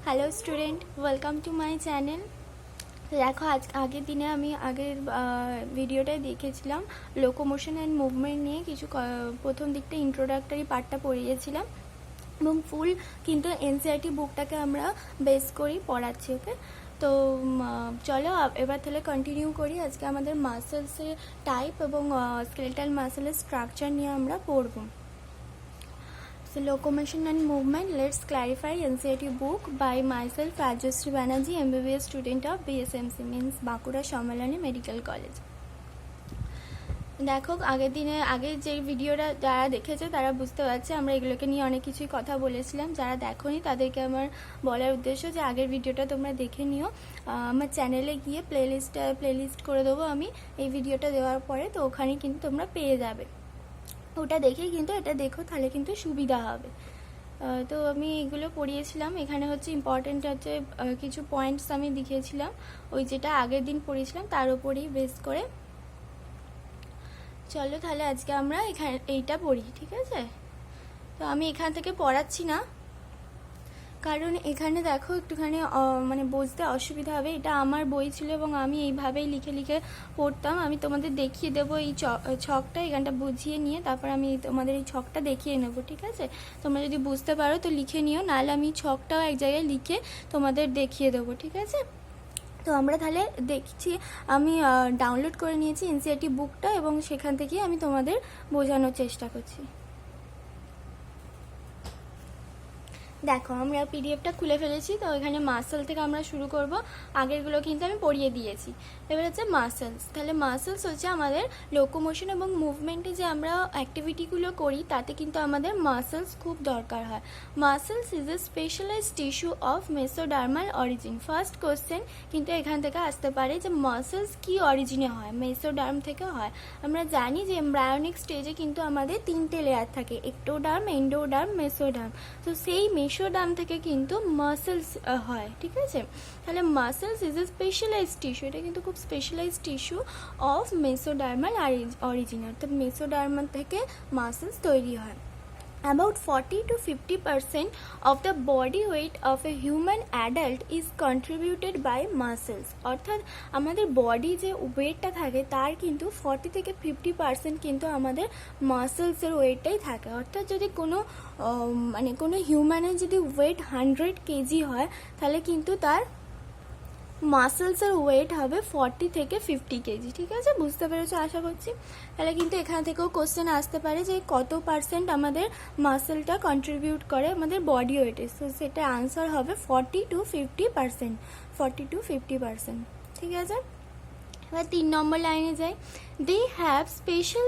Hello student, welcome to my channel. দেখো, আগের দিনে আমি আগের ভিডিওটায় দেখেছিলাম লোকোমোশন অ্যান্ড মুভমেন্ট নিয়ে কিছু প্রথম দিকটা ইন্ট্রোডাক্টরি পার্টটা পড়িয়েছিলাম এবং ফুল কিন্তু এনসিইআরটি বুকটাকে আমরা বেস করি পড়াচ্ছি। ওকে, তো চলো এবার তাহলে কন্টিনিউ করি। আজকে আমাদের মাসেলসের টাইপ এবং স্কেলেটাল মাসেলের স্ট্রাকচার নিয়ে আমরা পড়বো। So locomotion and movement, let's clarify NCERT book by myself Rajyasree Banerjee, MBBS student of BSMC means Bankura Shammalani Medical College. দেখো, আগের যে ভিডিওটা যারা দেখেছে তারা বুঝতে পারছে আমরা এগুলোকে নিয়ে অনেক কিছুই কথা বলেছিলাম। যারা দেখোনি তাদেরকে আমার বলার উদ্দেশ্য যে আগের ভিডিওটা তোমরা দেখে নিও। আমার চ্যানেলে গিয়ে প্লেলিস্ট করে দেবো আমি এই ভিডিওটা দেওয়ার পরে, তো ওখানে কিন্তু তোমরা পেয়ে যাবে। ওটা দেখেই কিন্তু এটা দেখো, তাহলে কিন্তু সুবিধা হবে। তো আমি এগুলো পড়িয়েছিলাম। এখানে হচ্ছে ইম্পর্টেন্ট হচ্ছে কিছু পয়েন্টস আমি দেখিয়েছিলাম, ওই যেটা আগের দিন পড়িয়েছিলাম তার উপরেই বেস করে। চলো তাহলে আজকে আমরা এখানে এইটা পড়ি, ঠিক আছে? তো আমি এখান থেকে পড়াচ্ছি না, কারণ এখানে দেখো একটুখানি মানে বুঝতে অসুবিধা হবে। এটা আমার বই ছিল এবং আমি এইভাবেই লিখে লিখে পড়তাম। আমি তোমাদের দেখিয়ে দেবো এই ছকটা, এখানটা বুঝিয়ে নিয়ে তারপর আমি তোমাদের এই ছকটা দেখিয়ে নেব, ঠিক আছে? তোমরা যদি বুঝতে পারো তো লিখে নিও, নাহলে আমি ছকটাও এক জায়গায় লিখে তোমাদের দেখিয়ে দেবো, ঠিক আছে? তো আমরা তাহলে দেখছি, আমি ডাউনলোড করে নিয়েছি এনসিইআরটি বুকটা এবং সেখান থেকেই আমি তোমাদের বোঝানোর চেষ্টা করছি। দেখো, আমরা পিডিএফটা খুলে ফেলেছি। তো এখানে মাসেল থেকে আমরা শুরু করব। আগেরগুলো কিন্তু আমি পড়িয়ে দিয়েছি। এবার হচ্ছে মাসেলস। তাহলে মাসেলস হচ্ছে আমাদের লোকোমোশন এবং মুভমেন্টে যে আমরা অ্যাক্টিভিটিগুলো করি তাতে কিন্তু আমাদের মাসেলস খুব দরকার হয়। Muscles is a specialized tissue of mesodermal origin. First question কিন্তু এখান থেকে আসতে পারে যে মাসেলস কি অরিজিনে হয়, মেসোডার্ম থেকে হয়। আমরা জানি যে এমব্রায়োনিক স্টেজে কিন্তু আমাদের 3টে লেয়ার থাকে, একটোডার্ম, এন্ডোডার্ম, মেসোডার্ম। তো সেই মেসোডার্ম থেকে কিন্তু মাসেলস হয়, ঠিক আছে? তাহলে muscles is a specialized tissue, এটা কিন্তু খুব specialized tissue of mesodermal origin, অর্থাৎ মেসোডার্মাল থেকে মাসেলস তৈরি হয়। About 40 to 50% of the body weight of a human adult is contributed by muscles. অর্থাৎ আমাদের বডি যে ওয়েটটা থাকে তার কিন্তু 40 থেকে 50% কিন্তু আমাদের মাসেলসের ওয়েটটাই থাকে। অর্থাৎ যদি কোনো হিউম্যানের যদি ওয়েট 100 কেজি হয়, তাহলে কিন্তু তার মাসেলসের ওয়েট হবে 40 থেকে 50 কেজি, ঠিক আছে? বুঝতে পেরেছো আশা করছি। তাহলে কিন্তু এখান থেকেও কোশ্চেন আসতে পারে যে কত পার্সেন্ট আমাদের মাসেলটা কন্ট্রিবিউট করে আমাদের বডি ওয়েটে। সো সেটা আনসার হবে 40 to 50%, 40 to 50%, ঠিক আছে? এবার 3 নম্বর লাইনে যাই। They have special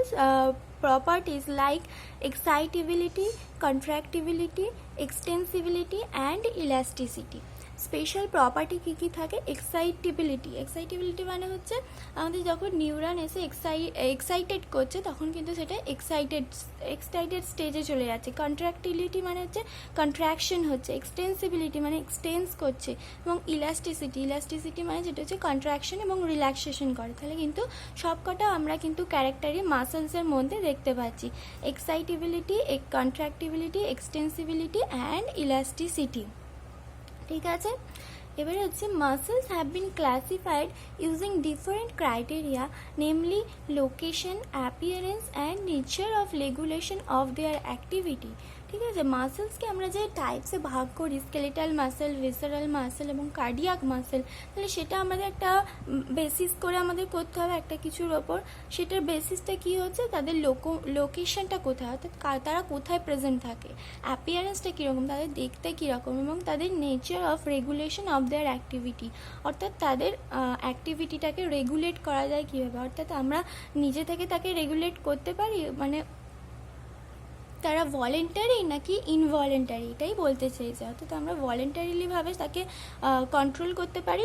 properties like excitability, contractibility, extensibility and elasticity. Special property কী কী থাকে? এক্সাইটেবিলিটি মানে হচ্ছে আমাদের যখন নিউরন এসে এক্সাইটেড করছে তখন কিন্তু সেটা এক্সাইটেড স্টেজে চলে যাচ্ছে। কন্ট্রাক্টিবিলিটি মানে হচ্ছে কন্ট্রাকশন হচ্ছে, এক্সটেন্সিবিলিটি মানে এক্সটেন্স করছে, এবং ইলাস্টিসিটি মানে যেটা হচ্ছে কন্ট্রাকশন এবং রিল্যাক্সেশন করে। তাহলে কিন্তু সবকটা আমরা কিন্তু ক্যারেক্টারই মাসেলসের মধ্যে দেখতে পাচ্ছি: এক্সাইটেবিলিটি, কন্ট্রাক্টিবিলিটি, এক্সটেন্সিবিলিটি অ্যান্ড ইলাস্টিসিটি, ঠিক আছে? এবার হচ্ছে muscles have been classified using different criteria, namely location, appearance and nature of regulation of their activity, ঠিক আছে? মাসেলসকে আমরা যে টাইপসে ভাগ করি, স্কেলেটাল মাসেল, ভিসারাল মাসেল এবং কার্ডিয়াক মাসেল, তাহলে সেটা আমাদের একটা বেসিস করে আমাদের করতে হবে একটা কিছুর ওপর। সেটার বেসিসটা কি হচ্ছে? তাদের লোকেশনটা কোথায়, অর্থাৎ তারা কোথায় প্রেজেন্ট থাকে, অ্যাপিয়ারেন্সটা কীরকম, তাদের দেখতে কীরকম, এবং তাদের nature of regulation of their activity, অর্থাৎ তাদের অ্যাক্টিভিটিটাকে রেগুলেট করা যায় কীভাবে, অর্থাৎ আমরা নিজে থেকে তাকে রেগুলেট করতে পারি, মানে তারা ভলেন্টারি নাকি ইনভলেন্টারি, এটাই বলতে চেয়েছে। অর্থাৎ আমরা ভলেন্টারিলিভাবে তাকে কন্ট্রোল করতে পারি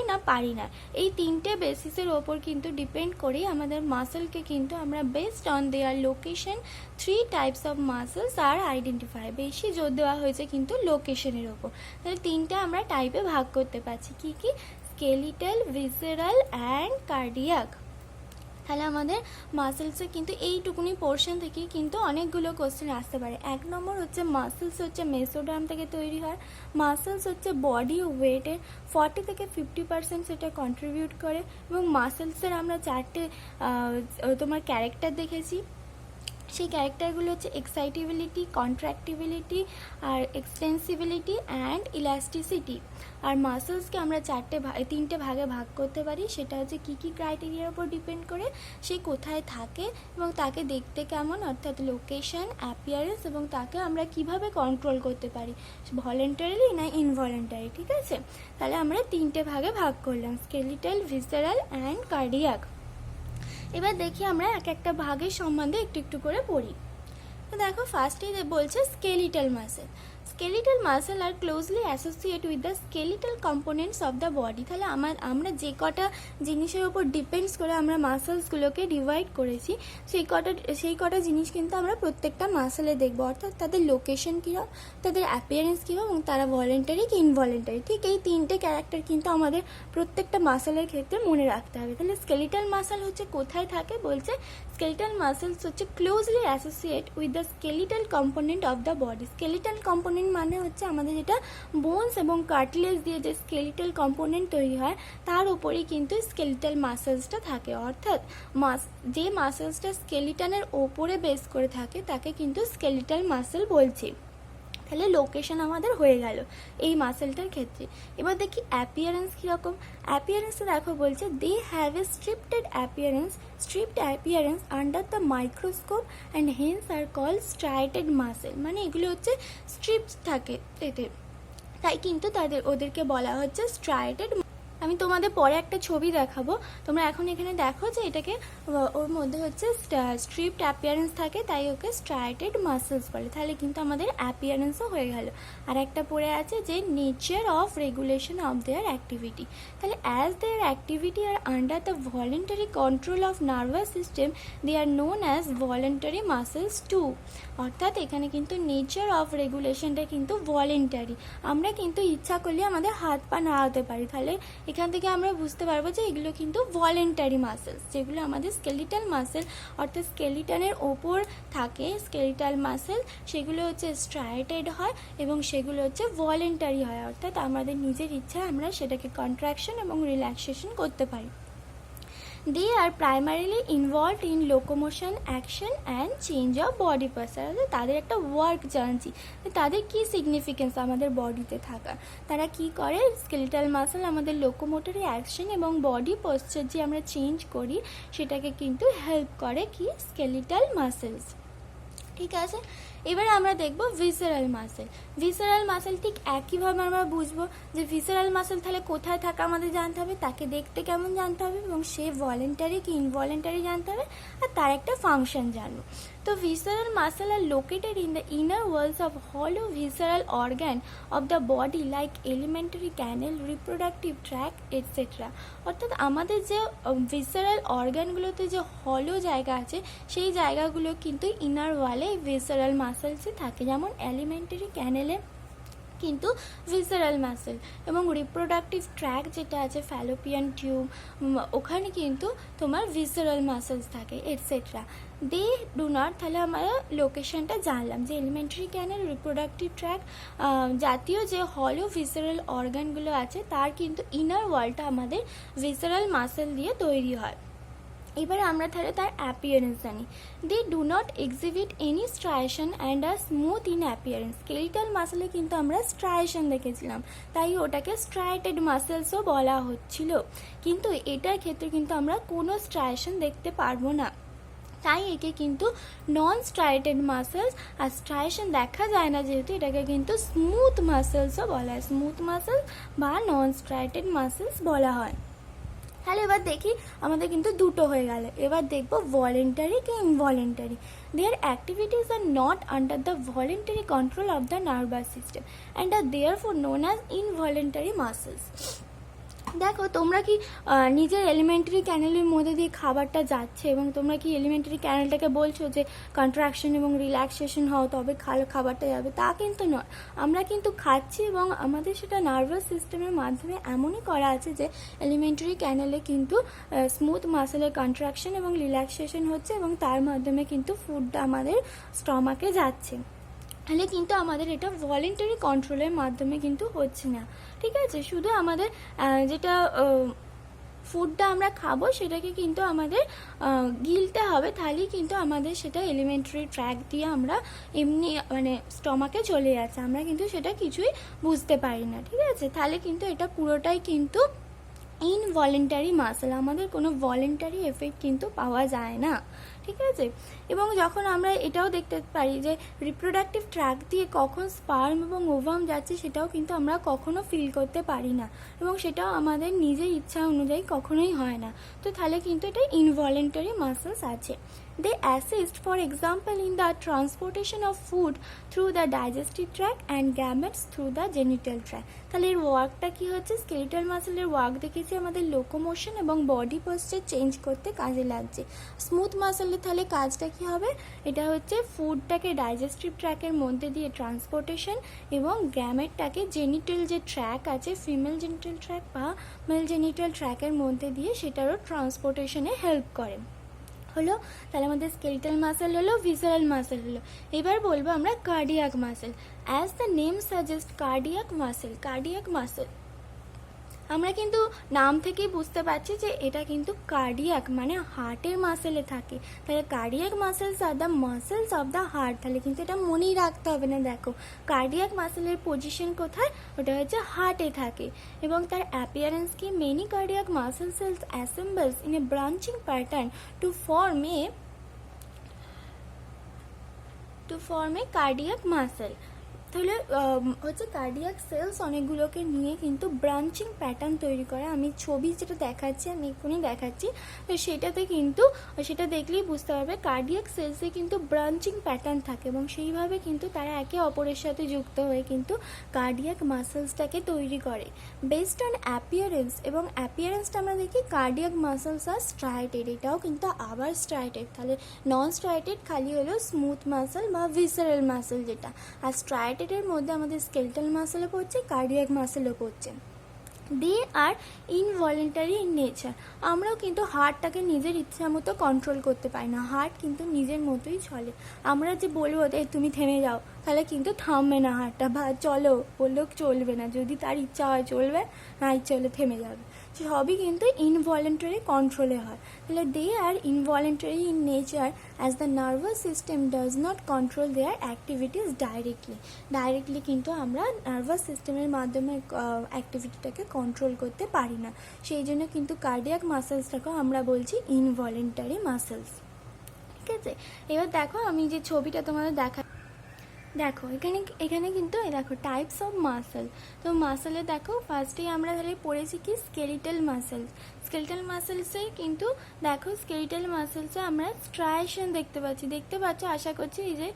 না। এই 3টে বেসিসের ওপর কিন্তু ডিপেন্ড করেই আমাদের মাসেলকে কিন্তু আমরা based on their location 3 types of muscles are identify, বেশি জোর দেওয়া হয়েছে কিন্তু লোকেশনের ওপর। তাহলে 3টে আমরা টাইপে ভাগ করতে পারছি, কি কি? Skeletal, visceral and cardiac. তাহলে আমাদের মাসেলসে কিন্তু এইটুকুনি পোর্শন থেকে কিন্তু অনেকগুলো কোশ্চেন আসতে পারে। 1 নম্বর হচ্ছে মাসেলস হচ্ছে মেসোডার্ম থেকে তৈরি হয়। মাসেলস হচ্ছে বডি ওয়েটের 40 থেকে 50% সেটা কন্ট্রিবিউট করে। এবং মাসেলসের আমরা 4টে তোমার ক্যারেক্টার দেখেছি। সেই ক্যারেক্টারগুলো হচ্ছে এক্সাইটেবিলিটি, কন্ট্রাক্টিবিলিটি, আর এক্সটেন্সিবিলিটি অ্যান্ড ইলাস্টিসিটি। আর মাসেলসকে আমরা 3টে ভাগে ভাগ করতে পারি। সেটা হচ্ছে কী কী ক্রাইটেরিয়ার উপর ডিপেন্ড করে, সে কোথায় থাকে এবং তাকে দেখতে কেমন, অর্থাৎ লোকেশন, অ্যাপিয়ারেন্স, এবং তাকে আমরা কিভাবে কন্ট্রোল করতে পারি, ভলেন্টারিলি না ইনভলেন্টারি। ঠিক আছে, তাহলে আমরা 3টে ভাগে ভাগ করলাম, স্কেলিটাল, ভিসেরাল অ্যান্ড কার্ডিয়াক। এবার দেখি আমরা এক একটা ভাগের সম্বন্ধে একটু একটু করে পড়ি। তো দেখো, ফার্স্টেই বলছে skeletal muscle. Skeletal muscle are closely associate with the skeletal components of the body. তাহলে আমরা যে কটা জিনিসের উপর ডিপেন্ডস করে আমরা মাসেলসগুলোকে ডিভাইড করেছি, সেই কটা জিনিস কিন্তু আমরা প্রত্যেকটা মাসেলে দেখবো, অর্থাৎ তাদের লোকেশন কীরকম, তাদের অ্যাপিয়ারেন্স কীরকম, এবং তারা ভলেন্টারি কি ইনভলেন্টারি। ঠিক এই 3টে ক্যারেক্টার কিন্তু আমাদের প্রত্যেকটা মাসেলের ক্ষেত্রে মনে রাখতে হবে। তাহলে স্কেলিটাল মাসেল হচ্ছে কোথায় থাকে, বলছে স্কেলিটাল মাসেলস হচ্ছে closely associate with the skeletal component of the body. Skeletal component মানে হচ্ছে আমাদের যেটা বোনস এবং কার্টিলেজ দিয়ে যে স্কেলিটাল কম্পোনেন্ট তৈরি হয়, তার উপরেই কিন্তু স্কেলিটাল মাসেলসটা থাকে। অর্থাৎ যে মাসেলসটা স্কেলিটানের ওপরে বেস করে থাকে তাকে কিন্তু স্কেলিটাল মাসেল বলছি। তাহলে লোকেশন আমাদের হয়ে গেল এই মাসেলটার ক্ষেত্রে। এবার দেখি অ্যাপিয়ারেন্স কীরকম। অ্যাপিয়ারেন্সে দেখো বলছে they have a striped appearance under the microscope and hence are call striated muscle. মানে এগুলো হচ্ছে স্ট্রিপস থাকে এতে, তাই কিন্তু ওদেরকে বলা হচ্ছে স্ট্রাইটেড। আমি তোমাদের পরে একটা ছবি দেখাবো, তোমরা এখন এখানে দেখো যে এটাকে ওর মধ্যে হচ্ছে স্ট্রিপড অ্যাপিয়ারেন্স থাকে, তাই ওকে স্ট্রাইটেড মাসেলস বলে। তাহলে কিন্তু আমাদের অ্যাপিয়ারেন্সও হয়ে গেল। আর একটা পড়ে আছে যে nature of regulation of their activity. তাহলে as their activity are under the voluntary control of nervous system they are known as voluntary muscles too. অর্থাৎ এখানে কিন্তু নেচার অফ রেগুলেশনটা কিন্তু ভলেন্টারি। আমরা কিন্তু ইচ্ছা করলে আমাদের হাত পা নাড়াতে পারি। তাহলে এখান থেকে আমরা বুঝতে পারবো যে এগুলো কিন্তু ভলেন্টারি মাসেলস। যেগুলো আমাদের স্কেলিটাল মাসেল অর্থাৎ স্কেলিটনের ওপর থাকে স্কেলিটাল মাসেল, সেগুলো হচ্ছে স্ট্রাইটেড হয় এবং সেগুলো হচ্ছে ভলেন্টারি হয়। অর্থাৎ আমাদের নিজের ইচ্ছায় আমরা সেটাকে কন্ট্রাকশন এবং রিল্যাক্সেশন করতে পারি। They are primarily involved in locomotion, action and change of body posture. তাদের একটা ওয়ার্ক জানছি, তাদের কি সিগনিফিকেন্স আমাদের বডিতে থাকা, তারা কি করে। স্কেলিটাল মাসেল আমাদের লোকোমোটরি অ্যাকশন এবং বডি পোশ্চার যে আমরা চেঞ্জ করি সেটাকে কিন্তু হেল্প করে কি স্কেলিটাল মাসেলস। ঠিক আছে, এবার আমরা দেখব ভিসেরাল মাসেল। ভিসেরাল মাসেল ঠিক একইভাবে আমরা বুঝবো যে ভিসেরাল মাসেল তাহলে কোথায় থাকা আমাদের জানতে হবে, তাকে দেখতে কেমন জানতে হবে, এবং সে ভলেন্টারি কি ইনভলেন্টারি জানতে হবে, আর তার একটা ফাংশন জানবো। তো visceral muscle are located in the inner walls of হলো visceral organ of the body like alimentary canal, reproductive tract etcetera. অর্থাৎ আমাদের যে ভিসেরাল অর্গানগুলোতে যে হলো জায়গা আছে সেই জায়গাগুলো কিন্তু ইনার ওয়ালে ভিসেরাল মাসেলসই থাকে। যেমন এলিমেন্টারি ক্যানেলে কিন্তু ভিসেরাল মাসেল, এবং রিপ্রোডাক্টিভ ট্র্যাক যেটা আছে ফ্যালোপিয়ান টিউব, ওখানে কিন্তু তোমার ভিসেরাল মাসেলস থাকে এটসেট্রা। দে ডু নট, তাহলে আমরা লোকেশনটা জানলাম যে এলিমেন্টারি ক্যানেল, রিপ্রোডাক্টিভ ট্র্যাক জাতীয় যে হলো ভিসেরাল অর্গানগুলো আছে তার কিন্তু ইনার ওয়ালটা আমাদের ভিসেরাল মাসেল দিয়ে তৈরি হয়। এবার আমরা তাহলে তার অ্যাপিয়ারেন্স জানি। They do not exhibit any striation and are smooth in appearance. Skeletal মাসেলে কিন্তু আমরা স্ট্রাইশন দেখেছিলাম, তাই ওটাকে স্ট্রাইটেড মাসেলসও বলা হচ্ছিল, কিন্তু এটার ক্ষেত্রে কিন্তু আমরা কোনো স্ট্রাইশন দেখতে পারবো না, তাই একে কিন্তু নন স্ট্রাইটেড মাসেলস। আর স্ট্রাইশন দেখা যায় না যেহেতু এটাকে কিন্তু স্মুথ মাসেলসও বলা হয়, স্মুথ মাসেলস বা নন স্ট্রাইটেড মাসেলস বলা হয়। তাহলে এবার দেখি আমাদের কিন্তু দুটো হয়ে গেল। এবার দেখব ভলেন্টারি কি involuntary. Their activities are not under the voluntary control of the nervous system and are therefore known as involuntary muscles. দেখো তোমরা কি নিজের এলিমেন্টারি ক্যানেলের মধ্যে দিয়ে খাবারটা যাচ্ছে এবং তোমরা কি এলিমেন্টারি ক্যানেলটাকে বলছো যে কন্ট্রাকশন এবং রিল্যাক্সেশন হও তবে খাবারটা যাবে, তা কিন্তু নয়। আমরা কিন্তু খাচ্ছি এবং আমাদের সেটা নার্ভাস সিস্টেমের মাধ্যমে এমনই করা আছে যে এলিমেন্টারি ক্যানেলে কিন্তু স্মুথ মাসেলের কন্ট্রাকশন এবং রিল্যাক্সেশন হচ্ছে এবং তার মাধ্যমে কিন্তু ফুডটা আমাদের স্টমাকে যাচ্ছে। তাহলে কিন্তু আমাদের এটা ভলেন্টারি কন্ট্রোলের মাধ্যমে কিন্তু হচ্ছে না, ঠিক আছে। শুধু আমাদের যেটা ফুডটা আমরা খাবো সেটাকে কিন্তু আমাদের গিলতে হবে, তাহলেই কিন্তু আমাদের সেটা এলিমেন্টারি ট্র্যাক দিয়ে আমরা এমনি মানে স্টমাকে চলে যাচ্ছে, আমরা কিন্তু সেটা কিছুই বুঝতে পারি না, ঠিক আছে। তাহলে কিন্তু এটা পুরোটাই কিন্তু ইনভলেন্টারি মাসেল, আমাদের কোনো ভলেন্টারি এফেক্ট কিন্তু পাওয়া যায় না, ঠিক আছে। এবং যখন আমরা এটাও দেখতে পারি যে রিপ্রোডাক্টিভ ট্র্যাক দিয়ে কখন স্পার্ম এবং ওভাম যাচ্ছে সেটাও কিন্তু আমরা কখনো ফিল করতে পারি না এবং সেটাও আমাদের নিজের ইচ্ছা অনুযায়ী কখনোই হয় না। তো তাহলে কিন্তু এটা ইনভলেন্টারি মাসেলস আছে। They assist, for example, in the transportation of food through the digestive tract and gametes through the genital tract. তাহলে এর ওয়ার্কটা কি হচ্ছে, স্কেলিটাল মাসেলের ওয়ার্ক দেখেছি আমাদের লোকোমোশন এবং বডি পোস্টার চেঞ্জ করতে কাজে লাগছে। স্মুথ মাসেলের তাহলে কাজটা কি হবে, এটা হচ্ছে ফুডটাকে ডাইজেস্টিভ ট্র্যাকের মধ্যে দিয়ে ট্রান্সপোর্টেশন এবং গ্যামেটটাকে জেনিটাল যে ট্র্যাক আছে ফিমেল জেনিটাল ট্র্যাক বা মেল জেনিটাল ট্র্যাকের মধ্যে দিয়ে সেটারও ট্রান্সপোর্টেশনে হেল্প করে। হলো তাহলে আমাদের স্কেলিটাল মাসেল হলো, ভিসারাল মাসেল হলো। এবার বলবো আমরা cardiac muscle. As the name suggest cardiac muscle আমরা কিন্তু নাম থেকেই বুঝতে পারছি যে এটা কিন্তু কার্ডিয়াক মানে হার্টের মাসেলে থাকে। তাহলে cardiac muscles are the muscles of the heart, তাহলে কিন্তু এটা মনেই রাখতে হবে না। দেখো কার্ডিয়াক মাসেলের পজিশন কোথায়, ওটা হচ্ছে হার্টে থাকে এবং তার অ্যাপিয়ারেন্স কি, many cardiac muscle cells assembles in a branching pattern to form a cardiac muscle. তাহলে হচ্ছে কার্ডিয়াক সেলস অনেকগুলোকে নিয়ে কিন্তু ব্রাঞ্চিং প্যাটার্ন তৈরি করে। আমি ছবি যেটা দেখাচ্ছি আমি এক্ষুনি দেখাচ্ছি, তো সেটাতে কিন্তু সেটা দেখলেই বুঝতে পারবে কার্ডিয়াক সেলসে কিন্তু ব্রাঞ্চিং প্যাটার্ন থাকে এবং সেইভাবে কিন্তু তারা একে অপরের সাথে যুক্ত হয়ে কিন্তু কার্ডিয়াক মাসেলসটাকে তৈরি করে বেসড অন অ্যাপিয়ারেন্স। এবং অ্যাপিয়ারেন্সটা আমরা দেখি কার্ডিয়াক মাসেলস আর স্ট্রাইটেড, এটাও কিন্তু আবার স্ট্রাইটেড। তাহলে নন স্ট্রাইটেড খালি হলো স্মুথ মাসেল বা ভিসারাল মাসেল যেটা, আর স্ট্রাইটেড এর মধ্যে আমাদের স্কেলেটাল মাসেলও পড়ছে, কার্ডিয়াক মাসেলও পড়ছে। দে আর ইনভলেন্টারি ইন নেচার। আমরাও কিন্তু হার্টটাকে নিজের ইচ্ছা মতো কন্ট্রোল করতে পারি না, হার্ট কিন্তু নিজের মতোই চলে। আমরা যে বলবো তুমি থেমে যাও, তাহলে কিন্তু থামবে না হার্টটা, বা চলো বললেও চলবে না, যদি তার ইচ্ছা হয় চলবে, না ইচ্ছা হলে থেমে যাবে। সবই কিন্তু ইনভলেন্টারি কন্ট্রোলে হয়। তাহলে they are involuntary in nature as the nervous system does not control their activities directly কিন্তু আমরা নার্ভাস সিস্টেমের মাধ্যমে অ্যাক্টিভিটিটাকে কন্ট্রোল করতে পারি না, সেই জন্য কিন্তু কার্ডিয়াক মাসেলসটাকেও আমরা বলছি ইনভলেন্টারি মাসেলস, ঠিক আছে। এবার দেখো আমি যে ছবিটা তোমাদের দেখো এখানে কিন্তু দেখো টাইপস অফ মাসেল। তো মাসেলে দেখো ফার্স্টেই আমরা তাহলে পড়েছি কি স্কেলিটাল মাসেলসে কিন্তু দেখো স্কেলিটাল মাসেলসে আমরা স্ট্রাইয়েশন দেখতে পাচ্ছ আশা করছি। এই যে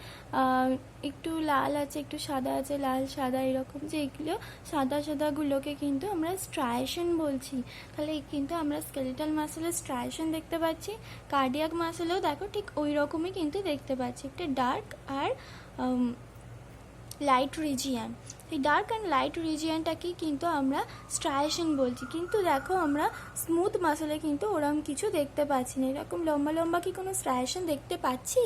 একটু লাল আছে, একটু সাদা আছে, লাল সাদা এরকম যে এগুলো সাদাগুলোকে কিন্তু আমরা স্ট্রাইয়েশন বলছি। তাহলে কিন্তু আমরা স্কেলিটাল মাসেলের স্ট্রাইয়েশন দেখতে পাচ্ছি। কার্ডিয়াক মাসেলেও দেখো ঠিক ওই রকমই কিন্তু দেখতে পাচ্ছি, একটা ডার্ক আর লাইট রিজিয়ান। এই ডার্ক অ্যান্ড লাইট রিজিয়ানটাকে কিন্তু আমরা স্ট্রাইয়েশন বলছি। কিন্তু দেখো আমরা স্মুথ মাসেলে কিন্তু ওরকম কিছু দেখতে পাচ্ছি না, এরকম লম্বা কি কোনো স্ট্রাইয়েশন দেখতে পাচ্ছি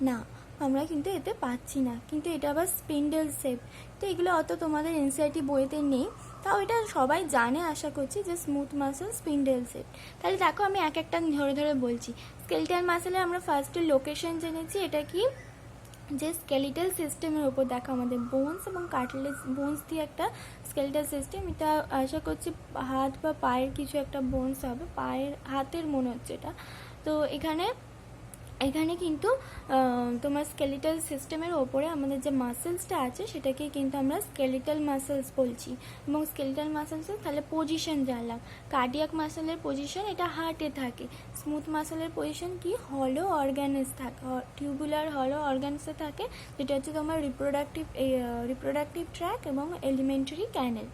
না, আমরা কিন্তু এতে পাচ্ছি না। কিন্তু এটা আবার স্পিন্ডেল শেপ, তো এগুলো অত তোমাদের এনসিইআরটি বইতে নেই, তাও এটা সবাই জানে আশা করছি যে স্মুথ মাসেল স্পিন্ডেল শেপ। তাহলে দেখো আমি এক একটা ধরে বলছি। স্কেলিটাল মাসেলে আমরা ফার্স্টে লোকেশন জেনেছি, এটা কি যে স্কেলিটাল সিস্টেমের উপর দেখো আমাদের বোনস এবং কার্টিলেজ বোনস দিয়ে একটা স্কেলিটাল সিস্টেম, এটা আশা করছি হাত বা পায়ের কিছু একটা বোনস হবে, হাতের মনে হচ্ছে এটা। তো এখানে কিন্তু তোমার স্কেলিটাল সিস্টেমের ওপরে আমাদের যে মাসেলসটা আছে সেটাকে কিন্তু আমরা স্কেলিটাল মাসেলস বলছি। এবং স্কেলিটাল মাসেলসের তাহলে পজিশন জানলাম, কার্ডিয়াক মাসেলের পজিশন এটা হার্টে থাকে, স্মুথ মাসেলের পজিশন কি হলো অর্গানেস থাকে, টিউবুলার হলো অর্গানসে থাকে, যেটা হচ্ছে তোমার রিপ্রোডাক্টিভ ট্র্যাক এবং এলিমেন্টারি ক্যানেল।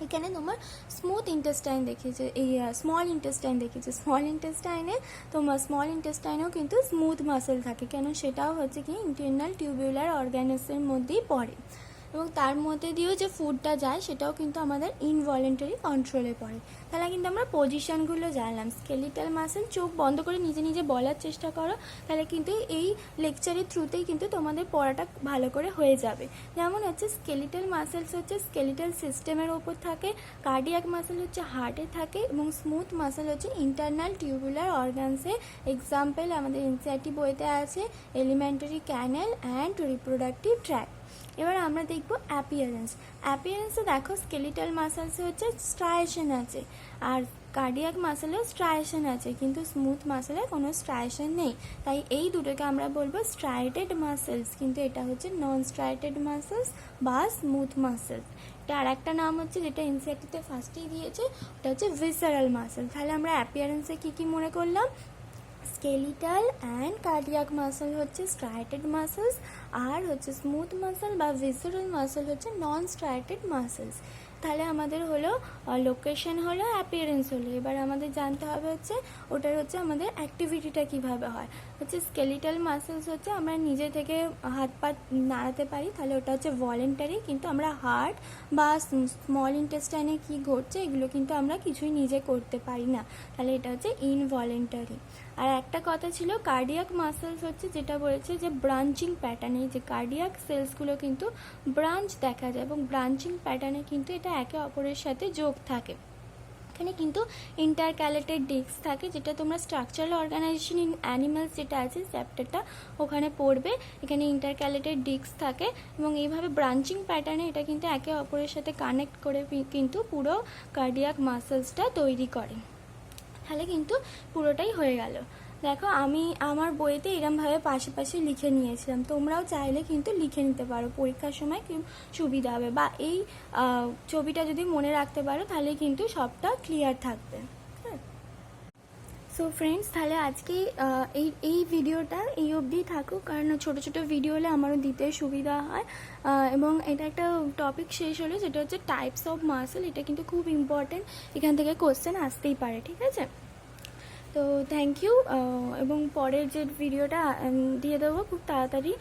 এখানে তোমার স্মুথ ইন্টেস্টাইন দেখিয়েছে, এই স্মল ইন্টেস্টাইন দেখিয়েছে। স্মল ইন্টেস্টাইনেও কিন্তু স্মুথ মাসেল থাকে, কেন সেটাও হচ্ছে কি ইন্টারনাল টিউবুলার অর্গানাসের মধ্যেই পড়ে, এবং তার মধ্যে দিয়েও যে ফুডটা যায় সেটাও কিন্তু আমাদের ইনভলেন্টারি কন্ট্রোলে পড়ে। তাহলে কিন্তু আমরা পজিশনগুলো জানলাম। স্কেলিটাল মাসেল, চোখ বন্ধ করে নিজে নিজে বলার চেষ্টা করো, তাহলে কিন্তু এই লেকচারের থ্রুতেই কিন্তু তোমাদের পড়াটা ভালো করে হয়ে যাবে। যেমন হচ্ছে স্কেলিটাল মাসেলস হচ্ছে স্কেলিটাল সিস্টেমের ওপর থাকে, কার্ডিয়াক মাসেল হচ্ছে হার্টে থাকে, এবং স্মুথ মাসেল হচ্ছে ইন্টারনাল টিউবুলার অর্গানসে। এক্সাম্পল আমাদের এনসিইআরটি বইতে আছে elementary canal and reproductive tract. এবার আমরা দেখব অ্যাপিয়ারেন্সে দেখো স্কেলিটাল মাসেলসে হচ্ছে স্ট্রাইয়েশন আছে, আর কার্ডিয়াক মাসেলেও স্ট্রাইয়েশন আছে, কিন্তু স্মুথ মাসেলে কোনো স্ট্রাইয়েশন নেই। তাই এই দুটোকে আমরা বলবো স্ট্রাইটেড মাসেলস, কিন্তু এটা হচ্ছে নন স্ট্রাইটেড মাসেলস বা স্মুথ মাসেলস। এটা আর একটা নাম হচ্ছে যেটা এনসিইআরটিতে ফার্স্টেই দিয়েছে, ওটা হচ্ছে ভিসারাল মাসেল। তাহলে আমরা অ্যাপিয়ারেন্সে কী কী মনে করলাম? স্কেলিটাল অ্যান্ড কার্ডিয়াক মাসেল হচ্ছে স্ট্রাইটেড মাসেলস, আর হচ্ছে স্মুথ মাসেল বা ভিসারাল মাসেল হচ্ছে নন স্ট্রাইটেড মাসেলস। তাহলে আমাদের হলো লোকেশন হলো, অ্যাপিয়ারেন্স হলো। এবার আমাদের জানতে হবে হচ্ছে ওটার হচ্ছে আমাদের অ্যাক্টিভিটিটা কিভাবে হয়। হচ্ছে স্কেলিটাল মাসেলস হচ্ছে আমরা নিজে থেকে হাত পা নাড়াতে পারি, তাহলে ওটা হচ্ছে ভলেন্টারি, কিন্তু আমরা হার্ট বা স্মল ইন্টেস্টাইনে কী ঘটছে এগুলো কিন্তু আমরা কিছুই নিজে করতে পারি না, তাহলে এটা হচ্ছে ইনভলেন্টারি। আর একটা কথা ছিল কার্ডিয়াক মাসেলস হচ্ছে যেটা বলেছে যে ব্রাঞ্চিং প্যাটার্নে, যে কার্ডিয়াক সেলসগুলো কিন্তু ব্রাঞ্চ দেখা যায়, এবং ব্রাঞ্চিং প্যাটার্নে কিন্তু এটা একে অপরের সাথে যোগ থাকে। এখানে কিন্তু ইন্টারক্যালেটেড ডিস্ক থাকে, যেটা তোমরা স্ট্রাকচারাল অর্গানাইজেশন ইন অ্যানিমালস যেটা আছে চ্যাপ্টারটা ওখানে পড়বে। এখানে ইন্টারক্যালেটেড ডিস্ক থাকে, এবং এইভাবে ব্রাঞ্চিং প্যাটার্নে এটা কিন্তু একে অপরের সাথে কানেক্ট করে কিন্তু পুরো কার্ডিয়াক মাসেলসটা তৈরি করে। তাহলে কিন্তু পুরোটাই হয়ে গেল। দেখো আমি আমার বইতে এরমভাবে পাশে লিখে নিয়েছিলাম, তোমরাও চাইলে কিন্তু লিখে নিতে পারো, পরীক্ষার সময় খুব সুবিধা হবে, বা এই ছবিটা যদি মনে রাখতে পারো তাহলে কিন্তু সবটা ক্লিয়ার থাকবে। সো ফ্রেন্ডস, তাহলে আজকে এই ভিডিওটা এই অবধি থাকুক, কারণ ছোটো ছোটো ভিডিও হলে আমারও দিতে সুবিধা হয়, এবং এটা একটা টপিক শেষ হলো যেটা হচ্ছে টাইপস অফ মাসেল। এটা কিন্তু খুব ইম্পর্টেন্ট, এখান থেকে কোশ্চেন আসতেই পারে, ঠিক আছে? তো থ্যাংক ইউ, এবং পরের যে ভিডিওটা দিয়ে দেবো খুব তাড়াতাড়ি।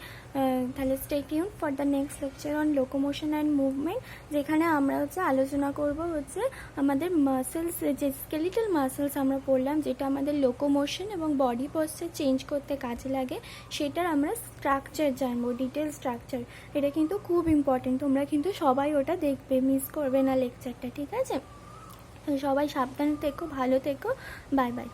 তাহলে stay tune for the next lecture on locomotion and movement, যেখানে আমরা হচ্ছে আলোচনা করব হচ্ছে আমাদের মাসেলস, যে স্কেলিটাল মাসেলস আমরা পড়লাম যেটা আমাদের লোকোমোশন এবং বডি পশ্চার চেঞ্জ করতে কাজে লাগে, সেটার আমরা স্ট্রাকচার জানবো, ডিটেল স্ট্রাকচার। এটা কিন্তু খুব ইম্পর্টেন্ট, তোমরা কিন্তু সবাই ওটা দেখবে, মিস করবে না লেকচারটা, ঠিক আছে? সবাই সাবধানে থেকো, ভালো থেকো, বাই বাই।